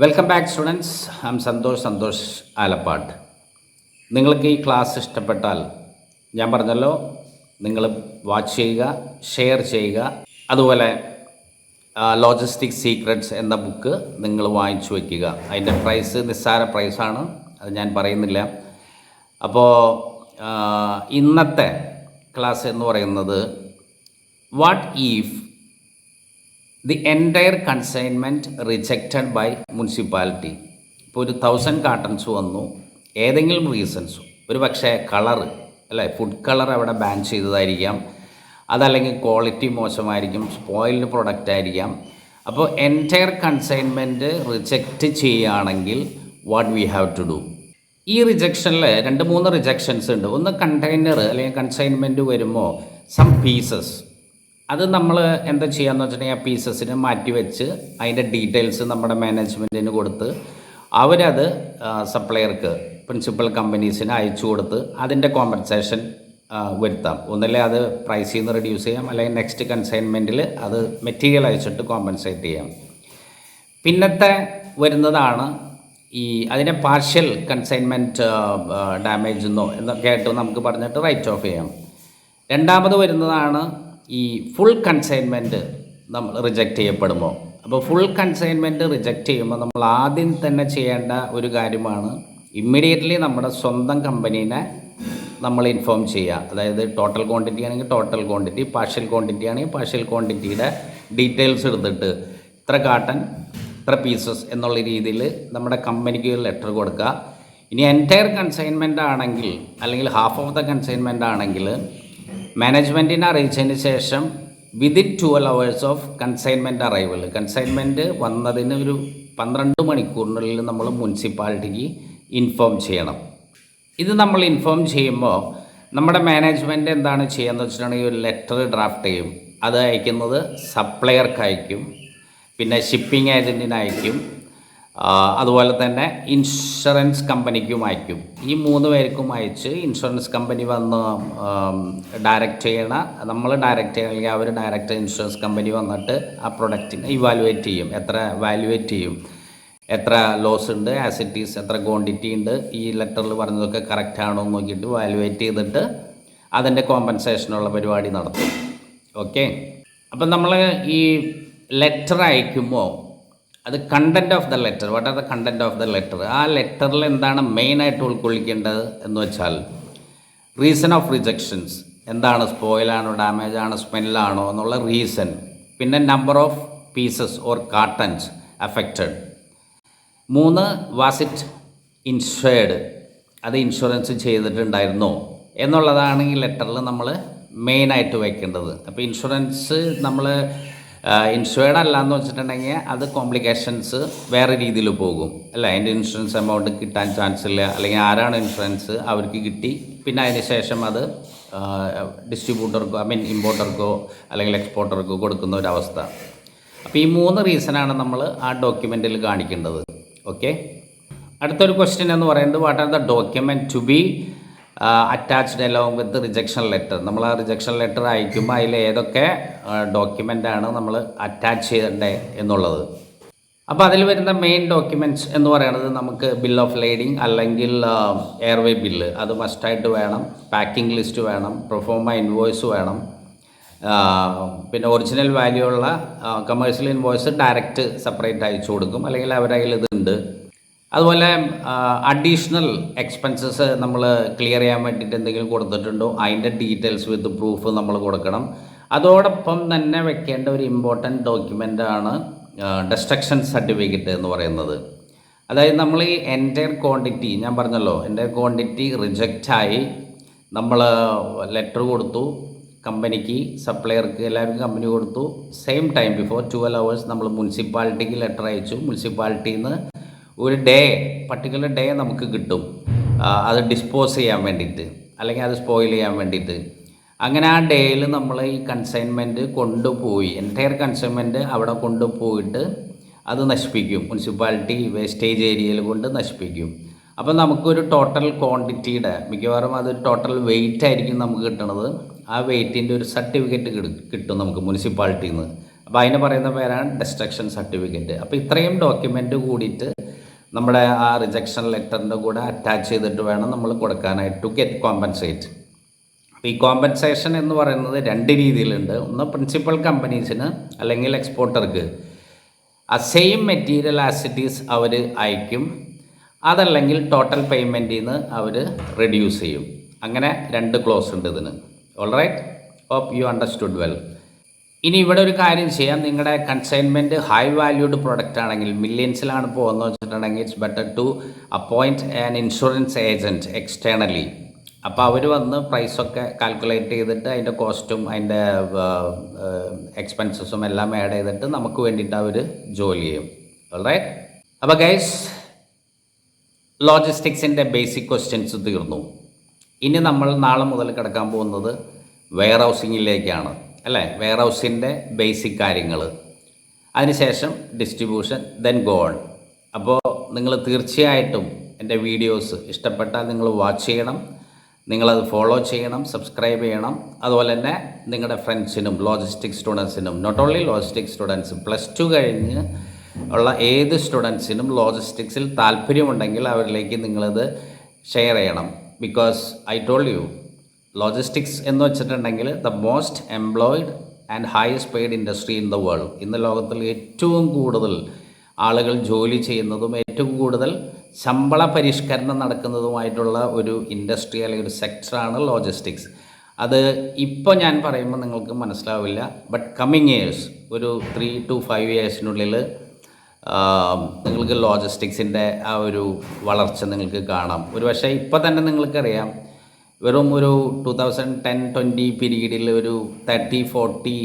Welcome back students. I am Santhosh Alappad. നിങ്ങൾക്ക് ഈ class ഇഷ്ടപ്പെട്ടാൽ ഞാൻ പറഞ്ഞല്ലോ, നിങ്ങൾ വാച്ച് ചെയ്യുക, ഷെയർ ചെയ്യുക. അതുപോലെ ലോജിസ്റ്റിക് സീക്രട്സ് എന്ന ബുക്ക് നിങ്ങൾ വാങ്ങിച്ചു വയ്ക്കുക. അതിൻ്റെ പ്രൈസ് നിസ്സാര പ്രൈസാണ്, അത് ഞാൻ പറയുന്നില്ല. അപ്പോൾ ഇന്നത്തെ ക്ലാസ് എന്ന് പറയുന്നത് what if the entire consignment rejected by municipality. ഇപ്പോൾ ഒരു 1000 കാർട്ടൺസ് വന്നു, ഏതെങ്കിലും റീസൺസ്, ഒരു പക്ഷേ കളറ് അല്ലേ, ഫുഡ് കളർ അവിടെ ബാൻ ചെയ്തതായിരിക്കാം, അതല്ലെങ്കിൽ ക്വാളിറ്റി മോശമായിരിക്കും, സ്പോയിൽഡ് പ്രൊഡക്റ്റ് ആയിരിക്കാം. അപ്പോൾ എൻറ്റയർ കൺസൈൻമെൻറ്റ് റിജക്റ്റ് ചെയ്യുകയാണെങ്കിൽ what we have to do. ഈ റിജക്ഷനിൽ 2-3 റിജക്ഷൻസ് ഉണ്ട്. ഒന്ന് കണ്ടെയ്നർ അല്ലെങ്കിൽ കൺസൈൻമെൻറ്റ് വരുമ്പോൾ സം പീസസ്, അത് നമ്മൾ എന്താ ചെയ്യാന്ന് വെച്ചിട്ടുണ്ടെങ്കിൽ ആ പീസസിനെ മാറ്റി വെച്ച് അതിൻ്റെ ഡീറ്റെയിൽസ് നമ്മുടെ മാനേജ്മെൻറ്റിന് കൊടുത്ത് അവരത് സപ്ലയർക്ക്, പ്രിൻസിപ്പൽ കമ്പനീസിന് അയച്ചു കൊടുത്ത് അതിൻ്റെ കോമ്പൻസേഷൻ വരുത്താം. ഒന്നല്ലേ അത് പ്രൈസിൽ നിന്ന് റെഡ്യൂസ് ചെയ്യാം, അല്ലെങ്കിൽ നെക്സ്റ്റ് കൺസൈൻമെൻറ്റിൽ അത് മെറ്റീരിയൽ അയച്ചിട്ട് കോമ്പൻസേറ്റ് ചെയ്യാം. പിന്നത്തെ വരുന്നതാണ് അതിനെ പാർഷ്യൽ കൺസൈൻമെൻറ്റ് ഡാമേജ് എന്നൊക്കെ ആയിട്ട് നമുക്ക് പറഞ്ഞിട്ട് റൈറ്റ് ഓഫ് ചെയ്യാം. രണ്ടാമത് വരുന്നതാണ് ഈ ഫുൾ കൺസൈൻമെൻറ്റ് നമ്മൾ റിജക്റ്റ് ചെയ്യപ്പെടുമ്പോൾ. അപ്പോൾ ഫുൾ കൺസൈൻമെൻറ്റ് റിജക്റ്റ് ചെയ്യുമ്പോൾ നമ്മൾ ആദ്യം തന്നെ ചെയ്യേണ്ട ഒരു കാര്യമാണ് ഇമ്മീഡിയറ്റ്ലി നമ്മുടെ സ്വന്തം കമ്പനീനെ നമ്മൾ ഇൻഫോം ചെയ്യുക. അതായത് ടോട്ടൽ ക്വാണ്ടിറ്റി ആണെങ്കിൽ ടോട്ടൽ ക്വാണ്ടിറ്റി, പാർഷ്യൽ ക്വാണ്ടിറ്റി ആണെങ്കിൽ പാർഷ്യൽ ക്വാണ്ടിറ്റിയുടെ ഡീറ്റെയിൽസ് എടുത്തിട്ട് ഇത്ര കാർട്ടൺ ഇത്ര പീസസ് എന്നുള്ള രീതിയിൽ നമ്മുടെ കമ്പനിക്ക് ഒരു ലെറ്റർ കൊടുക്കുക. ഇനി എൻറ്റയർ കൺസൈൻമെൻ്റ് ആണെങ്കിൽ, അല്ലെങ്കിൽ ഹാഫ് ഓഫ് ദ കൺസൈൻമെൻ്റ് ആണെങ്കിൽ മാനേജ്മെൻറ്റിനെ അറിയിച്ചതിന് ശേഷം within 12 hours of consignment arrival, consignment വന്നതിന് ഒരു 12 മണിക്കൂറിനുള്ളിൽ നമ്മൾ മുനിസിപ്പാലിറ്റിക്ക് ഇൻഫോം ചെയ്യണം. ഇത് നമ്മൾ ഇൻഫോം ചെയ്യുമ്പോൾ നമ്മുടെ മാനേജ്മെൻറ്റ് എന്താണ് ചെയ്യുകയെന്ന് വെച്ചിട്ടുണ്ടെങ്കിൽ ഒരു ലെറ്റർ ഡ്രാഫ്റ്റ് ചെയ്യും. അത് അയക്കുന്നത് സപ്ലയർക്ക് അയക്കും, പിന്നെ ഷിപ്പിംഗ് ഏജൻറ്റിന് അയക്കും, അതുപോലെ തന്നെ ഇൻഷുറൻസ് കമ്പനിക്കും അയക്കും. ഈ 3 പേർക്കും അയച്ച് ഇൻഷുറൻസ് കമ്പനി വന്ന് ഡയറക്റ്റ് ചെയ്യണ, നമ്മൾ ഡയറക്റ്റ് ചെയ്യണമെങ്കിൽ അവർ ഡയറക്റ്റ് ഇൻഷുറൻസ് കമ്പനി വന്നിട്ട് ആ പ്രൊഡക്റ്റിനെ ഇവാലുവേറ്റ് ചെയ്യും, വാല്യുവേറ്റ് ചെയ്യും, എത്ര ലോസ് ഉണ്ട്, ആസിറ്റീസ് എത്ര ക്വാണ്ടിറ്റി ഉണ്ട്, ഈ ലെറ്ററിൽ പറഞ്ഞതൊക്കെ കറക്റ്റ് ആണോ എന്ന് നോക്കിയിട്ട് വാല്യുവേറ്റ് ചെയ്തിട്ട് അതിൻ്റെ കോമ്പൻസേഷനുള്ള പരിപാടി നടത്തും. ഓക്കെ. അപ്പം നമ്മൾ ഈ ലെറ്റർ അയക്കുമ്പോൾ അത് content of the letter, what are the content of the letter, ആ ലെറ്ററിൽ എന്താണ് മെയിനായിട്ട് ഉൾക്കൊള്ളിക്കേണ്ടത് എന്ന് വെച്ചാൽ റീസൺ ഓഫ് റിജക്ഷൻസ് എന്താണ്, സ്പോയിലാണോ, ഡാമേജ് ആണോ, സ്മെല്ലാണോ എന്നുള്ള റീസൺ, പിന്നെ number of pieces or cartons affected, 3 was it insured, അത് ഇൻഷുറൻസ് ചെയ്തിട്ടുണ്ടായിരുന്നോ എന്നുള്ളതാണ് ഈ ലെറ്ററിൽ നമ്മൾ മെയിനായിട്ട് വയ്ക്കേണ്ടത്. അപ്പോൾ ഇൻഷുറൻസ് നമ്മൾ ഇൻഷുർഡ് അല്ല എന്ന് വെച്ചിട്ടുണ്ടെങ്കിൽ അത് കോംപ്ലിക്കേഷൻസ് വേറെ രീതിയിൽ പോകും അല്ല, അതിൻ്റെ ഇൻഷുറൻസ് എമൗണ്ട് കിട്ടാൻ ചാൻസ് ഇല്ല, അല്ലെങ്കിൽ ആരാണ് ഇൻഷുറൻസ് അവർക്ക് കിട്ടി, പിന്നെ അതിന് ശേഷം അത് ഡിസ്ട്രിബ്യൂട്ടർക്കോ ഇമ്പോർട്ടർക്കോ അല്ലെങ്കിൽ എക്സ്പോർട്ടർക്കോ കൊടുക്കുന്ന ഒരവസ്ഥ. അപ്പോൾ ഈ 3 റീസണാണ് നമ്മൾ ആ ഡോക്യുമെൻറ്റിൽ കാണിക്കേണ്ടത്. ഓക്കെ. അടുത്തൊരു ക്വസ്റ്റ്യൻ എന്ന് പറയുന്നത് what are the document to be attached along with rejection letter. നമ്മൾ ആ റിജക്ഷൻ ലെറ്റർ അയക്കുമ്പോൾ അതിൽ ഏതൊക്കെ ഡോക്യുമെൻ്റാണ് നമ്മൾ അറ്റാച്ച് ചെയ്യേണ്ടത് എന്നുള്ളത്. അപ്പോൾ അതിൽ വരുന്ന മെയിൻ ഡോക്യുമെൻറ്റ്സ് എന്ന് പറയുന്നത് നമുക്ക് ബിൽ ഓഫ് ലേഡിങ് അല്ലെങ്കിൽ എയർവേ ബില്ല്, അത് മസ്റ്റായിട്ട് വേണം, പാക്കിംഗ് ലിസ്റ്റ് വേണം, പ്രൊഫോമ ഇൻവോയ്സ് വേണം, പിന്നെ ഒറിജിനൽ വാല്യൂ ഉള്ള കമേഴ്ഷ്യൽ ഇൻവോയ്സ് ഡയറക്റ്റ് സെപ്പറേറ്റ് അയച്ചു കൊടുക്കും, അല്ലെങ്കിൽ അവരുടെ കയ്യിൽ ഇതുണ്ട്. അതുപോലെ അഡീഷണൽ എക്സ്പെൻസസ് നമ്മൾ ക്ലിയർ ചെയ്യാൻ വേണ്ടിയിട്ട് എന്തെങ്കിലും കൊടുത്തിട്ടുണ്ടോ അതിൻ്റെ ഡീറ്റെയിൽസ് വിത്ത് പ്രൂഫ് നമ്മൾ കൊടുക്കണം. അതോടൊപ്പം തന്നെ വെക്കേണ്ട ഒരു ഇമ്പോർട്ടൻറ്റ് ഡോക്യുമെൻ്റാണ് ഡെസ്ട്രക്ഷൻ സർട്ടിഫിക്കറ്റ് എന്ന് പറയുന്നത്. അതായത് നമ്മൾ ഈ എൻറ്റയർ ക്വാണ്ടിറ്റി, ഞാൻ പറഞ്ഞല്ലോ എൻറ്റയർ ക്വാണ്ടിറ്റി റിജക്റ്റായി, നമ്മൾ ലെറ്റർ കൊടുത്തു കമ്പനിക്ക്, സപ്ലയർക്ക്, എല്ലാവർക്കും കമ്പനി കൊടുത്തു, സെയിം ടൈം ബിഫോർ 12 hours നമ്മൾ മുനിസിപ്പാലിറ്റിക്ക് ലെറ്റർ അയച്ചു. മുനിസിപ്പാലിറ്റിയിൽ നിന്ന് ഒരു പർട്ടിക്കുലർ ഡേ നമുക്ക് കിട്ടും അത് ഡിസ്പോസ് ചെയ്യാൻ വേണ്ടിയിട്ട്, അല്ലെങ്കിൽ അത് സ്പോയിൽ ചെയ്യാൻ വേണ്ടിയിട്ട്. അങ്ങനെ ആ ഡേയിൽ നമ്മൾ ഈ കൺസൈൻമെൻറ്റ് കൊണ്ടുപോയി, എൻറ്റയർ കൺസൈൻമെൻറ്റ് അവിടെ കൊണ്ടുപോയിട്ട് അത് നശിപ്പിക്കും, മുനിസിപ്പാലിറ്റി വേസ്റ്റേജ് ഏരിയയിൽ കൊണ്ട് നശിപ്പിക്കും. അപ്പോൾ നമുക്കൊരു ടോട്ടൽ ക്വാണ്ടിറ്റിയുടെ, മിക്കവാറും അത് ടോട്ടൽ വെയിറ്റ് ആയിരിക്കും നമുക്ക് കിട്ടുന്നത്, ആ വെയിറ്റിൻ്റെ ഒരു സർട്ടിഫിക്കറ്റ് കിട്ടും നമുക്ക് മുനിസിപ്പാലിറ്റിയിൽ നിന്ന്. അപ്പോൾ അതിന് പറയുന്ന പേരാണ് ഡിസ്ട്രക്ഷൻ സർട്ടിഫിക്കറ്റ്. അപ്പോൾ ഇത്രയും ഡോക്യുമെൻ്റ് കൂടിയിട്ട് നമ്മുടെ ആ റിജക്ഷൻ ലെറ്ററിൻ്റെ കൂടെ അറ്റാച്ച് ചെയ്തിട്ട് വേണം നമ്മൾ കൊടുക്കാനായിട്ട് ടു ഗെറ്റ് കോമ്പൻസേറ്റ്. അപ്പോൾ ഈ കോമ്പൻസേഷൻ എന്ന് പറയുന്നത് രണ്ട് രീതിയിലുണ്ട്. ഒന്ന് പ്രിൻസിപ്പൽ കമ്പനീസിന് അല്ലെങ്കിൽ എക്സ്പോർട്ടർക്ക് ആ same material as it is അവർ അയക്കും, അതല്ലെങ്കിൽ ടോട്ടൽ പേയ്മെൻറ്റിൽ നിന്ന് അവർ റെഡ്യൂസ് ചെയ്യും. അങ്ങനെ രണ്ട് ക്ലോസ് ഉണ്ട് ഇതിന്. Alright, hope you understood well. ഇനി ഇവിടെ ഒരു കാര്യം ചെയ്യാം. നിങ്ങളുടെ കൺസൈൻമെൻറ്റ് ഹൈ വാല്യൂഡ് പ്രൊഡക്റ്റ് ആണെങ്കിൽ, മില്യൻസിലാണ് പോകുന്നത് വെച്ചിട്ടുണ്ടെങ്കിൽ, it's better to appoint an insurance agent externally. അപ്പോൾ അവർ വന്ന് പ്രൈസൊക്കെ കാൽക്കുലേറ്റ് ചെയ്തിട്ട് അതിൻ്റെ കോസ്റ്റും അതിൻ്റെ എക്സ്പെൻസസും എല്ലാം ആഡ് ചെയ്തിട്ട് നമുക്ക് വേണ്ടിയിട്ട് അവർ ജോലി ചെയ്യും. ഓൾറൈറ്റ്. അപ്പോൾ ഗൈസ്, ലോജിസ്റ്റിക്സിൻ്റെ ബേസിക് ക്വസ്റ്റ്യൻസ് തീർന്നു. ഇനി നമ്മൾ നാളെ മുതൽ കിടക്കാൻ പോകുന്നത് വെയർ ഹൗസിങ്ങിലേക്കാണ്, അല്ലേ? വെയർ ഹൗസിൻ്റെ ബേസിക് കാര്യങ്ങൾ, അതിനുശേഷം ഡിസ്ട്രിബ്യൂഷൻ, ദെൻ ഗോ ഓൺ. അപ്പോൾ നിങ്ങൾ തീർച്ചയായിട്ടും എൻ്റെ വീഡിയോസ് ഇഷ്ടപ്പെട്ടാൽ നിങ്ങൾ വാച്ച് ചെയ്യണം, നിങ്ങളത് ഫോളോ ചെയ്യണം, സബ്സ്ക്രൈബ് ചെയ്യണം. അതുപോലെ തന്നെ നിങ്ങളുടെ ഫ്രണ്ട്സിനും ലോജിസ്റ്റിക്സ് സ്റ്റുഡൻസിനും, നോട്ട് ഓൺലി ലോജിസ്റ്റിക്സ് സ്റ്റുഡൻസ്, +2 കഴിഞ്ഞ് ഉള്ള ഏത് സ്റ്റുഡൻസിനും ലോജിസ്റ്റിക്സിൽ താല്പര്യമുണ്ടെങ്കിൽ അവരിലേക്ക് നിങ്ങളത് ഷെയർ ചെയ്യണം. Because I told you, logistics എന്ന് വെച്ചിട്ടുണ്ടെങ്കിൽ the most employed and highest paid industry in the world. ഇന്ന് ലോകത്തിൽ ഏറ്റവും കൂടുതൽ ആളുകൾ ജോലി ചെയ്യുന്നതും ഏറ്റവും കൂടുതൽ ശമ്പള പരിഷ്കരണം നടക്കുന്നതുമായിട്ടുള്ള ഒരു ഇൻഡസ്ട്രി അല്ലെങ്കിൽ ഒരു സെക്ടറാണ് ലോജിസ്റ്റിക്സ്. അത് ഇപ്പോൾ ഞാൻ പറയുമ്പോൾ നിങ്ങൾക്ക് മനസ്സിലാവില്ല, ബട്ട് കമ്മിങ് ഇയേഴ്സ്, ഒരു 3 to 5 yearsനുള്ളിൽ നിങ്ങൾക്ക് ലോജിസ്റ്റിക്സിൻ്റെ ആ ഒരു വളർച്ച നിങ്ങൾക്ക് കാണാം. ഒരു പക്ഷേ ഇപ്പോൾ തന്നെ നിങ്ങൾക്കറിയാം, വെറും ഒരു 2010-20 പീരീഡിൽ ഒരു 30-40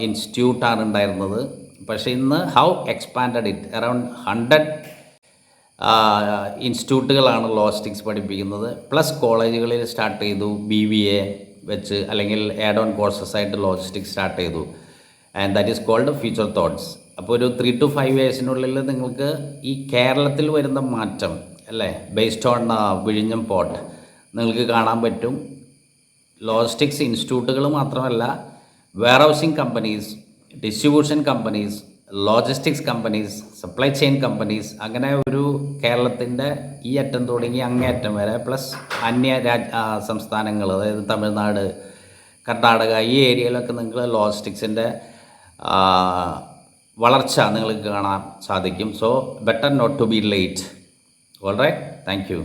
ഇൻസ്റ്റിറ്റ്യൂട്ടാണ് ഉണ്ടായിരുന്നത്. പക്ഷേ ഇന്ന് ഹൗ എക്സ്പാൻഡഡ് ഇറ്റ്, അറൗണ്ട് 100 ഇൻസ്റ്റിറ്റ്യൂട്ടുകളാണ് ലോജിസ്റ്റിക്സ് പഠിപ്പിക്കുന്നത്. പ്ലസ് കോളേജുകളിൽ സ്റ്റാർട്ട് ചെയ്തു, BBA വെച്ച് അല്ലെങ്കിൽ ആഡ് ഓൺ കോഴ്സസ് ആയിട്ട് ലോജിസ്റ്റിക്സ് സ്റ്റാർട്ട് ചെയ്തു. And that is called future thoughts. അപ്പോൾ ഒരു 3 to 5 yearsനുള്ളിൽ നിങ്ങൾക്ക് ഈ കേരളത്തിൽ വരുന്ന മാറ്റം, അല്ലേ, ബേസ്ഡ് ഓൺ വിഴിഞ്ഞം പോർട്ട് നിങ്ങൾക്ക് കാണാൻ പറ്റും. ലോജിസ്റ്റിക്സ് ഇൻസ്റ്റിറ്റ്യൂട്ടുകൾ മാത്രമല്ല, warehousing companies, distribution companies, logistics companies, supply chain companies, അങ്ങനെ ഒരു കേരളത്തിൻ്റെ ഈ അറ്റം തുടങ്ങി അങ്ങേയറ്റം വരെ, പ്ലസ് അന്യ സംസ്ഥാനങ്ങൾ, അതായത് തമിഴ്നാട്, കർണാടക, ഈ ഏരിയയിലൊക്കെ നിങ്ങൾ ലോജിസ്റ്റിക്സിൻ്റെ വളർച്ച നിങ്ങൾക്ക് കാണാൻ സാധിക്കും. So better not to be late. Alright, thank U.